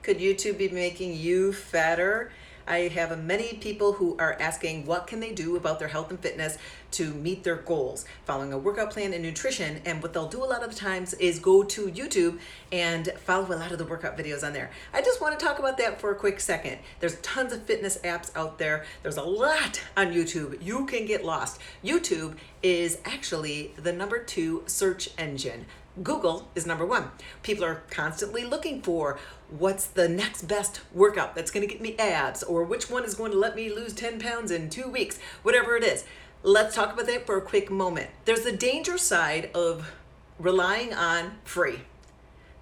Could YouTube be making you fatter? I have many people who are asking what can they do about their health and fitness to meet their goals, following a workout plan and nutrition. And what they'll do a lot of the times is go to YouTube and follow a lot of the workout videos on there. I just want to talk about that for a quick second. There's tons of fitness apps out there. There's a lot on YouTube. You can get lost. YouTube is actually the #2 search engine. Google is #1. People are constantly looking for what's the next best workout that's going to get me abs, or which one is going to let me lose 10 pounds in 2 weeks, whatever it is. Let's talk about that for a quick moment. There's the danger side of relying on free.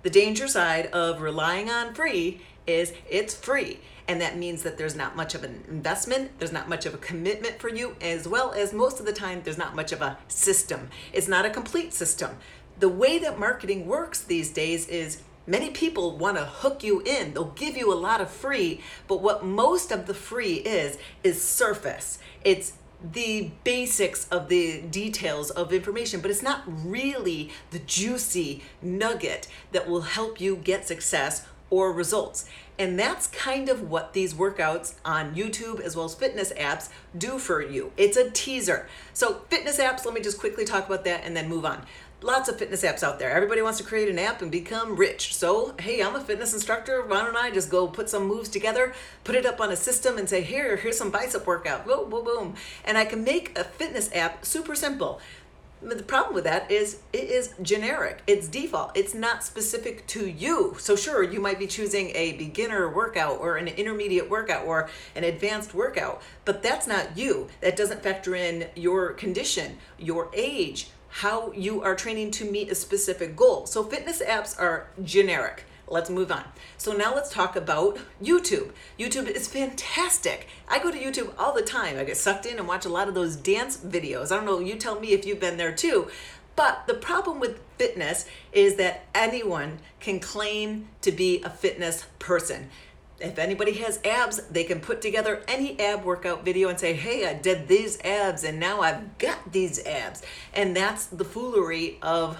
The danger side of relying on free is it's free. And that means that there's not much of an investment, there's not much of a commitment for you, as well as most of the time, there's not much of a system. It's not a complete system. The way that marketing works these days is many people want to hook you in. They'll give you a lot of free, but what most of the free is surface. It's the basics of the details of information, but it's not really the juicy nugget that will help you get success or results. And that's kind of what these workouts on YouTube as well as fitness apps do for you. It's a teaser. So fitness apps, let me just quickly talk about that and then move on. Lots of fitness apps out there. Everybody wants to create an app and become rich. So, hey, I'm a fitness instructor. Why don't I just go put some moves together, put it up on a system and say, here's some bicep workout. Boom, boom, boom. And I can make a fitness app super simple. But the problem with that is it is generic. It's default. It's not specific to you. So sure, you might be choosing a beginner workout or an intermediate workout or an advanced workout, but that's not you. That doesn't factor in your condition, your age, how you are training to meet a specific goal. So fitness apps are generic. Let's move on. So now let's talk about YouTube. YouTube is fantastic. I go to YouTube all the time. I get sucked in and watch a lot of those dance videos. I don't know, you tell me if you've been there too. But the problem with fitness is that anyone can claim to be a fitness person. If anybody has abs, they can put together any ab workout video and say, hey, I did these abs and now I've got these abs. And that's the foolery of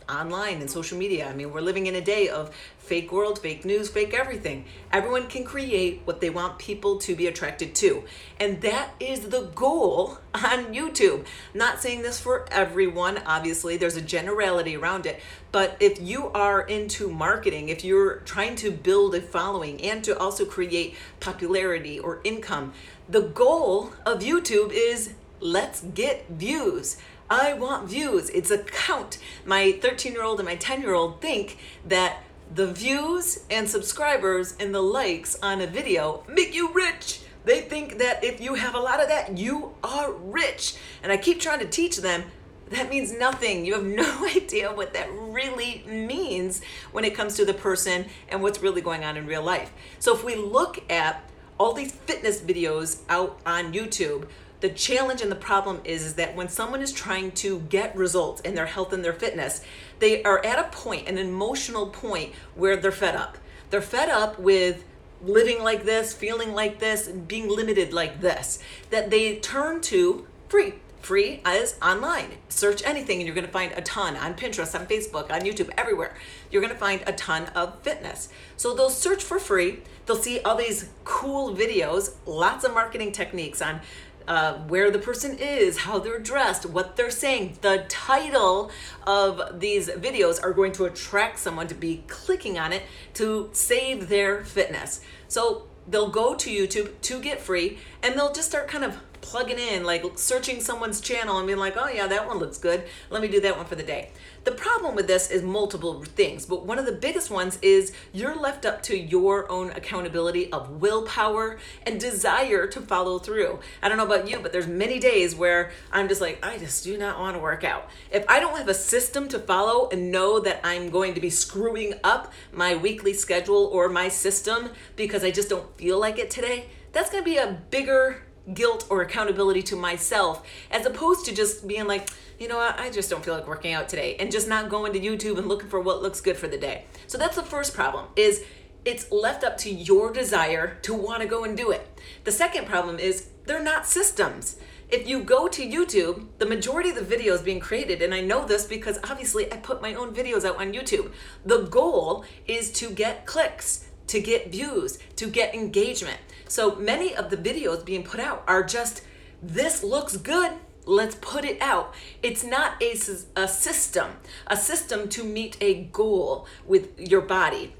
online and social media. I mean, we're living in a day of fake world, fake news, fake everything. Everyone can create what they want people to be attracted to. And that is the goal on YouTube. Not saying this for everyone, obviously, there's a generality around it. But if you are into marketing, if you're trying to build a following and to also create popularity or income, the goal of YouTube is let's get views. I want views. It's a count. My 13-year-old and my 10-year-old think that the views and subscribers and the likes on a video make you rich. They think that if you have a lot of that, you are rich. And I keep trying to teach them that means nothing. You have no idea what that really means when it comes to the person and what's really going on in real life. So if we look at all these fitness videos out on YouTube, the challenge and the problem is that when someone is trying to get results in their health and their fitness, they are at a point, an emotional point, where they're fed up. They're fed up with living like this, feeling like this, and being limited like this, that they turn to free. Free is online. Search anything and you're going to find a ton on Pinterest, on Facebook, on YouTube, everywhere. You're going to find a ton of fitness. So they'll search for free. They'll see all these cool videos, lots of marketing techniques on where the person is, how they're dressed, what they're saying. The title of these videos are going to attract someone to be clicking on it to save their fitness. So they'll go to YouTube to get free and they'll just start kind of plugging in, like searching someone's channel and being like, oh yeah, that one looks good. Let me do that one for the day. The problem with this is multiple things, but one of the biggest ones is you're left up to your own accountability of willpower and desire to follow through. I don't know about you, but there's many days where I'm just like, I just do not want to work out. If I don't have a system to follow and know that I'm going to be screwing up my weekly schedule or my system because I just don't feel like it today, that's going to be a bigger guilt or accountability to myself, as opposed to just being like, you know what, I just don't feel like working out today, and just not going to YouTube and looking for what looks good for the day. So that's the first problem, is it's left up to your desire to want to go and do it. The second problem is they're not systems. If you go to YouTube, the majority of the videos being created, and I know this because obviously I put my own videos out on YouTube, the goal is to get clicks. to get views, to get engagement. So many of the videos being put out are just, this looks good, let's put it out. It's not a system to meet a goal with your body.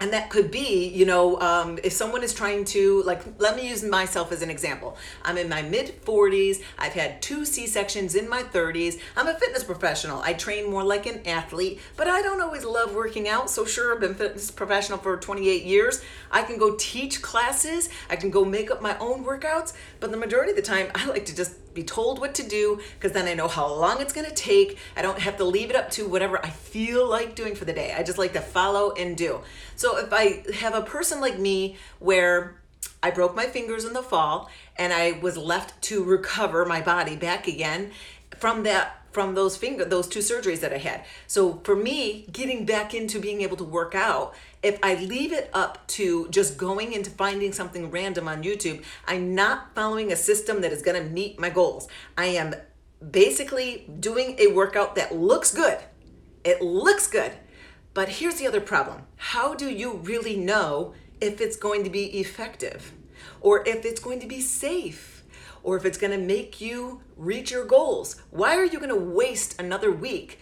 And that could be, if someone is trying to, let me use myself as an example. I'm in my mid 40s. I've had 2 C-sections in my 30s. I'm a fitness professional. I train more like an athlete, but I don't always love working out. So sure, I've been a fitness professional for 28 years. I can go teach classes. I can go make up my own workouts. But the majority of the time, I like to just be told what to do, because then I know how long it's going to take. I don't have to leave it up to whatever I feel like doing for the day. I just like to follow and do. So if I have a person like me where I broke my fingers in the fall and I was left to recover my body back again from those 2 surgeries that I had. So for me, getting back into being able to work out, if I leave it up to just going into finding something random on YouTube, I'm not following a system that is going to meet my goals. I am basically doing a workout that looks good. It looks good. But here's the other problem. How do you really know if it's going to be effective, or if it's going to be safe, or if it's going to make you reach your goals? Why are you going to waste another week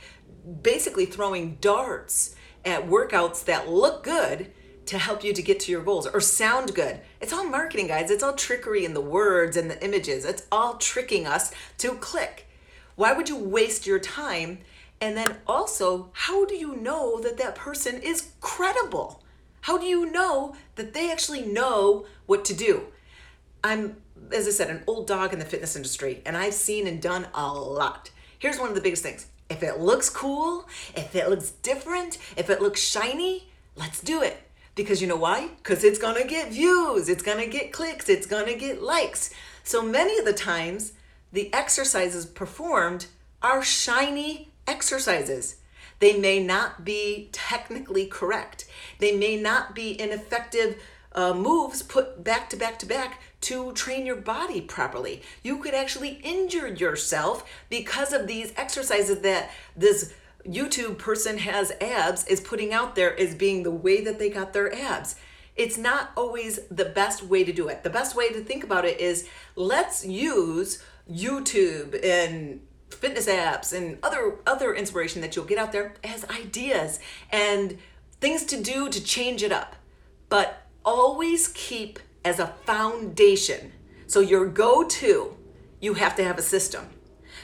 basically throwing darts at workouts that look good to help you to get to your goals or sound good? It's all marketing, guys. It's all trickery in the words and the images. It's all tricking us to click. Why would you waste your time? And then also, how do you know that that person is credible? How do you know that they actually know what to do? I'm, as I said, an old dog in the fitness industry, and I've seen and done a lot. Here's one of the biggest things. If it looks cool, if it looks different, if it looks shiny, let's do it. Because you know why? Because it's going to get views, it's going to get clicks, it's going to get likes. So many of the times, the exercises performed are shiny exercises. They may not be technically correct. They may not be ineffective moves put back to back to back to train your body properly. You could actually injure yourself because of these exercises that this YouTube person has abs is putting out there as being the way that they got their abs. It's not always the best way to do it. The best way to think about it is, let's use YouTube and fitness apps and other inspiration that you'll get out there as ideas and things to do to change it up. But always keep as a foundation. So your go-to, you have to have a system.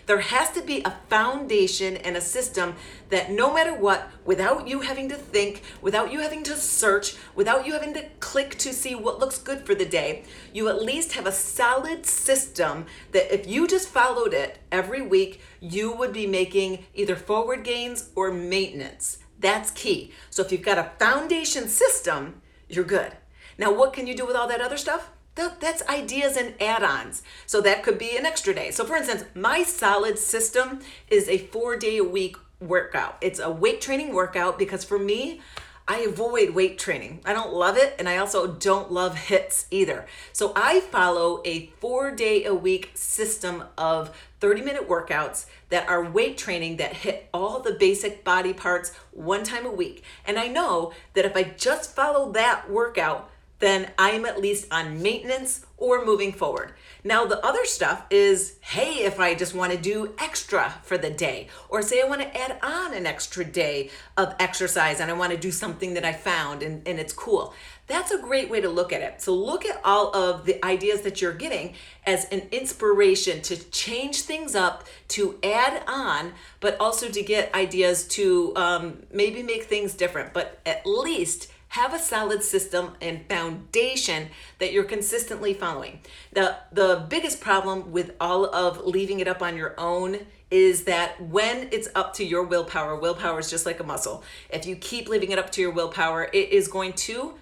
There has to be a foundation and a system that no matter what, without you having to think, without you having to search, without you having to click to see what looks good for the day, you at least have a solid system that if you just followed it every week, you would be making either forward gains or maintenance. That's key. So if you've got a foundation system, you're good. Now, what can you do with all that other stuff? That's ideas and add-ons. So that could be an extra day. So for instance, my solid system is a 4-day-a-week workout. It's a weight training workout because for me, I avoid weight training. I don't love it, and I also don't love hits either. So I follow a 4-day-a-week system of 30-minute workouts that are weight training that hit all the basic body parts one time a week. And I know that if I just follow that workout, then I'm at least on maintenance or moving forward. Now, the other stuff is, hey, if I just want to do extra for the day, or say I want to add on an extra day of exercise and I want to do something that I found and it's cool. That's a great way to look at it. So look at all of the ideas that you're getting as an inspiration to change things up, to add on, but also to get ideas to maybe make things different, but at least have a solid system and foundation that you're consistently following. The biggest problem with all of leaving it up on your own is that when it's up to your willpower is just like a muscle. If you keep leaving it up to your willpower, it is going to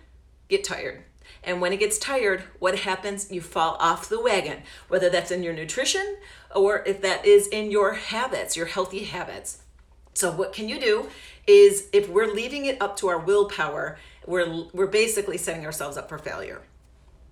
get tired. And when it gets tired, what happens? You fall off the wagon, whether that's in your nutrition or if that is in your habits, your healthy habits. So what can you do is, if we're leaving it up to our willpower, we're basically setting ourselves up for failure,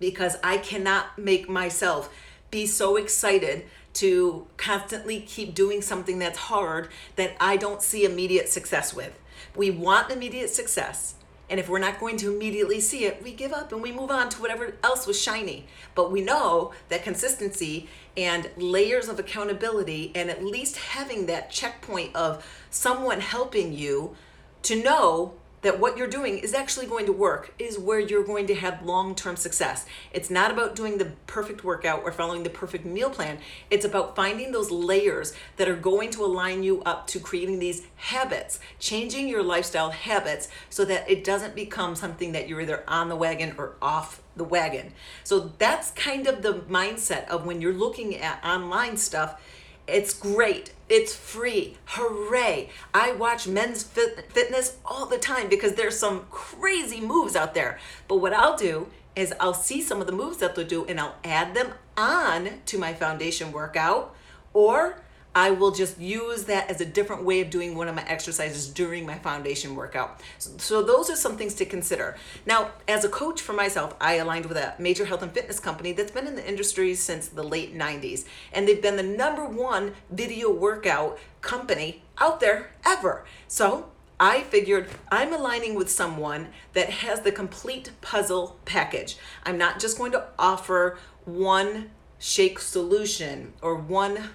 because I cannot make myself be so excited to constantly keep doing something that's hard that I don't see immediate success with. We want immediate success. And if we're not going to immediately see it, we give up and we move on to whatever else was shiny. But we know that consistency and layers of accountability, and at least having that checkpoint of someone helping you to know that what you're doing is actually going to work, is where you're going to have long-term success. It's not about doing the perfect workout or following the perfect meal plan. It's about finding those layers that are going to align you up to creating these habits, changing your lifestyle habits so that it doesn't become something that you're either on the wagon or off the wagon. So that's kind of the mindset of when you're looking at online stuff. It's great. It's free. Hooray. I watch men's fitness all the time because there's some crazy moves out there. But what I'll do is I'll see some of the moves that they'll do and I'll add them on to my foundation workout, or I will just use that as a different way of doing one of my exercises during my foundation workout. So those are some things to consider. Now, as a coach for myself, I aligned with a major health and fitness company that's been in the industry since the late 90s. And they've been the #1 video workout company out there ever. So I figured I'm aligning with someone that has the complete puzzle package. I'm not just going to offer one shake solution or one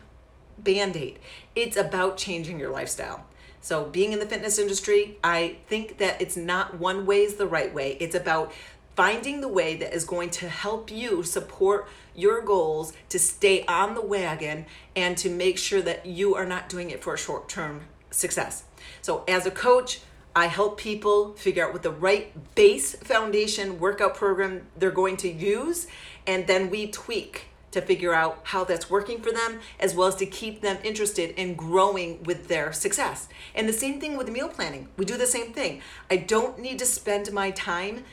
Band-Aid. It's about changing your lifestyle. So being in the fitness industry, I think that it's not one way is the right way. It's about finding the way that is going to help you support your goals, to stay on the wagon, and to make sure that you are not doing it for a short-term success. So as a coach, I help people figure out what the right base foundation workout program they're going to use, and then we tweak to figure out how that's working for them, as well as to keep them interested in growing with their success. And the same thing with meal planning. We do the same thing. I don't need to spend my time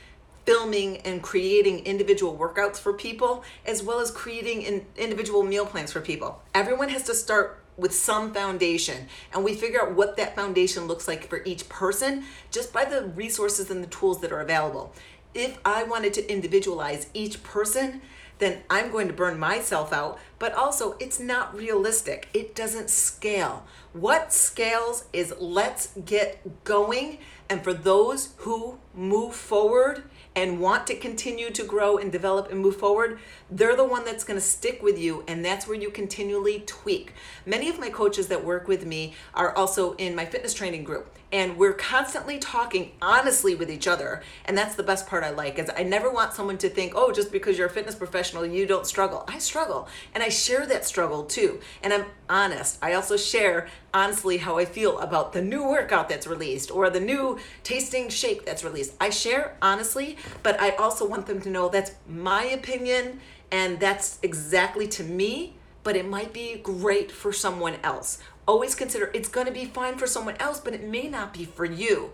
filming and creating individual workouts for people, as well as creating individual meal plans for people. Everyone has to start with some foundation, and we figure out what that foundation looks like for each person just by the resources and the tools that are available. If I wanted to individualize each person, then I'm going to burn myself out, but also it's not realistic. It doesn't scale. What scales is let's get going. And for those who move forward and want to continue to grow and develop and move forward, they're the one that's going to stick with you, and that's where you continually tweak. Many of my coaches that work with me are also in my fitness training group, and we're constantly talking honestly with each other, and that's the best part I like, is I never want someone to think, oh, just because you're a fitness professional, you don't struggle. I struggle, and I share that struggle too, and I'm honest. I also share honestly how I feel about the new workout that's released or the new tasting shake that's released. I share honestly, but I also want them to know that's my opinion and that's exactly to me, but it might be great for someone else. Always consider it's going to be fine for someone else, but it may not be for you.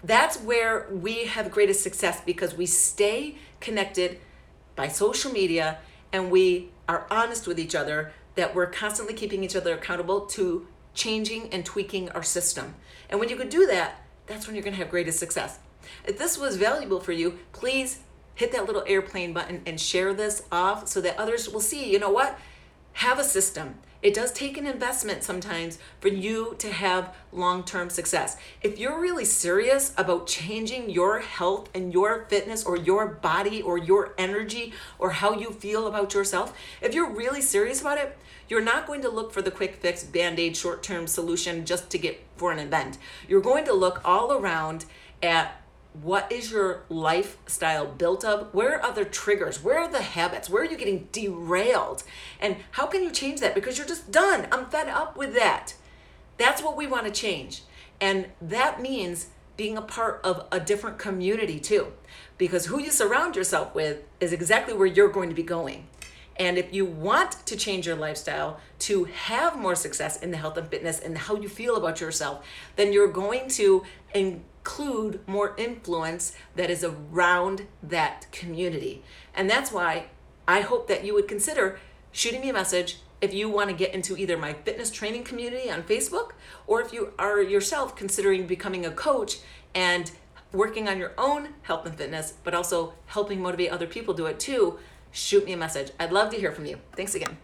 That's where we have greatest success, because we stay connected by social media and we are honest with each other, that we're constantly keeping each other accountable to changing and tweaking our system. And when you can do that, that's when you're going to have greatest success. If this was valuable for you, please hit that little airplane button and share this off so that others will see, you know what? Have a system. It does take an investment sometimes for you to have long-term success. If you're really serious about changing your health and your fitness or your body or your energy or how you feel about yourself, if you're really serious about it, you're not going to look for the quick fix, Band-Aid, short-term solution just to get for an event. You're going to look all around at what is your lifestyle built of? Where are the triggers? Where are the habits? Where are you getting derailed? And how can you change that? Because you're just done. I'm fed up with that. That's what we want to change. And that means being a part of a different community too. Because who you surround yourself with is exactly where you're going to be going. And if you want to change your lifestyle to have more success in the health and fitness and how you feel about yourself, then you're going to include more influence that is around that community. And that's why I hope that you would consider shooting me a message if you want to get into either my fitness training community on Facebook, or if you are yourself considering becoming a coach and working on your own health and fitness, but also helping motivate other people do it too. Shoot me a message. I'd love to hear from you. Thanks again.